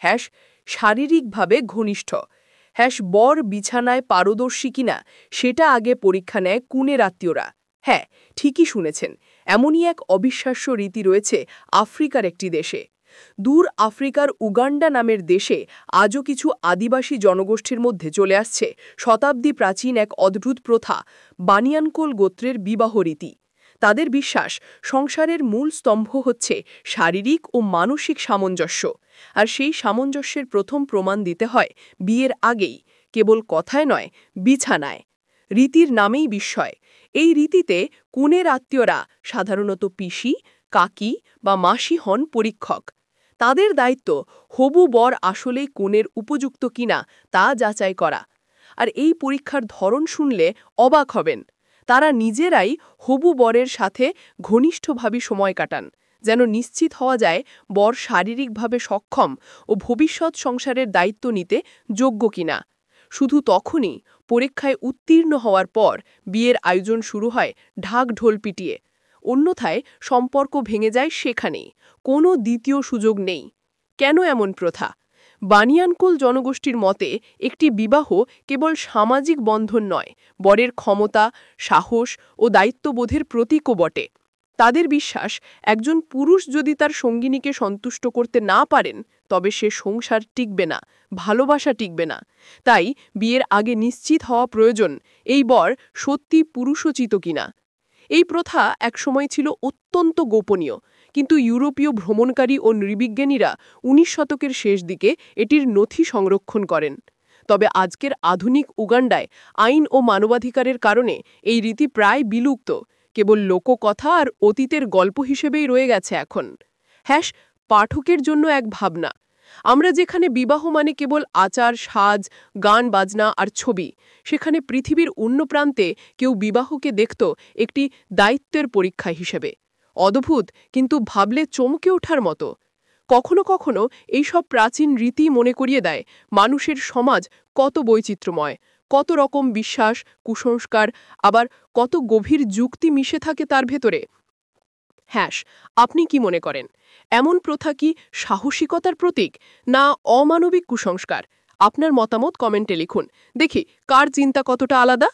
Hash শারীরিকভাবে ঘনিষ্ঠ। বর বিছানায় পারদর্শী কিনা সেটা আগে পরীক্ষা নেয় কনের আত্মীয়রা। হ্যাঁ, ঠিকই শুনেছেন, এমনই এক অবিশ্বাস্য রীতি রয়েছে আফ্রিকার একটি দেশে। দূর আফ্রিকার উগান্ডা নামের দেশে আজও কিছু আদিবাসী জনগোষ্ঠীর মধ্যে চলে আসছে শতাব্দী প্রাচীন এক অদ্ভুত প্রথা, বানিয়ানকোল গোত্রের বিবাহ রীতি। তাদের বিশ্বাস, সংসারের মূল স্তম্ভ হচ্ছে শারীরিক ও মানসিক সামঞ্জস্য, আর সেই সামঞ্জস্যের প্রথম প্রমাণ দিতে হয় বিয়ের আগেই, কেবল কথায় নয়, বিছানায়। রীতির নামেই বিস্ময়। এই রীতিতে কনের আত্মীয়রা, সাধারণত পিসি, কাকি বা মাসি, হন পরীক্ষক। তাদের দায়িত্ব হবু বর আসলেই কনের উপযুক্ত কিনা তা যাচাই করা। আর এই পরীক্ষার ধরন শুনলে অবাক হবেন। তারা নিজেরাই হবু বরের সাথে ঘনিষ্ঠভাবে সময় কাটান, যেন নিশ্চিত হওয়া যায় বর শারীরিকভাবে সক্ষম ও ভবিষ্যৎ সংসারের দায়িত্ব নিতে যোগ্য কিনা। শুধু তখনই, পরীক্ষায় উত্তীর্ণ হওয়ার পর, বিয়ের আয়োজন শুরু হয় ঢাক ঢোল পিটিয়ে। অন্যথায় সম্পর্ক ভেঙে যায় সেখানেই, কোনো দ্বিতীয় সুযোগ নেই। কেন এমন প্রথা? বানিয়ানকুল জনগোষ্ঠীর মতে একটি বিবাহ কেবল সামাজিক বন্ধন নয়, বরের ক্ষমতা, সাহস ও দায়িত্ববোধের প্রতীকও বটে। তাদের বিশ্বাস, একজন পুরুষ যদি তার সঙ্গিনীকে সন্তুষ্ট করতে না পারেন, তবে সে সংসার টিকবে না, ভালোবাসা টিকবে না। তাই বিয়ের আগে নিশ্চিত হওয়া প্রয়োজন এই বর সত্যি পুরুষোচিত কিনা। এই প্রথা একসময় ছিল অত্যন্ত গোপনীয়, কিন্তু ইউরোপীয় ভ্রমণকারী ও নৃবিজ্ঞানীরা ১৯ শতকের শেষ দিকে এটির নথি সংরক্ষণ করেন। তবে আজকের আধুনিক উগান্ডায় আইন ও মানবাধিকারের কারণে এই রীতি প্রায় বিলুপ্ত, কেবল লোককথা আর অতীতের গল্প হিসেবেই রয়ে গেছে এখন। পাঠকের জন্য এক ভাবনা। আমরা যেখানে বিবাহ মানে কেবল আচার, সাজ, গান বাজনা আর ছবি, সেখানে পৃথিবীর অন্য প্রান্তে কেউ বিবাহকে দেখত একটি দায়িত্বের পরীক্ষা হিসেবে। অদ্ভুত, কিন্তু ভাবলে চমকে ওঠার মতো। কখনো কখনো এইসব প্রাচীন রীতি মনে করিয়ে দেয় মানুষের সমাজ কত বৈচিত্র্যময়, কত রকম বিশ্বাস, কুসংস্কার, আবার কত গভীর যুক্তি মিশে থাকে তার ভেতরে। আপনি কি মনে করেন, এমন প্রথা কি সাহসিকতার প্রতীক, না অমানবিক কুসংস্কার? আপনার মতামত কমেন্টে লিখুন। দেখি কার চিন্তা কতটা আলাদা।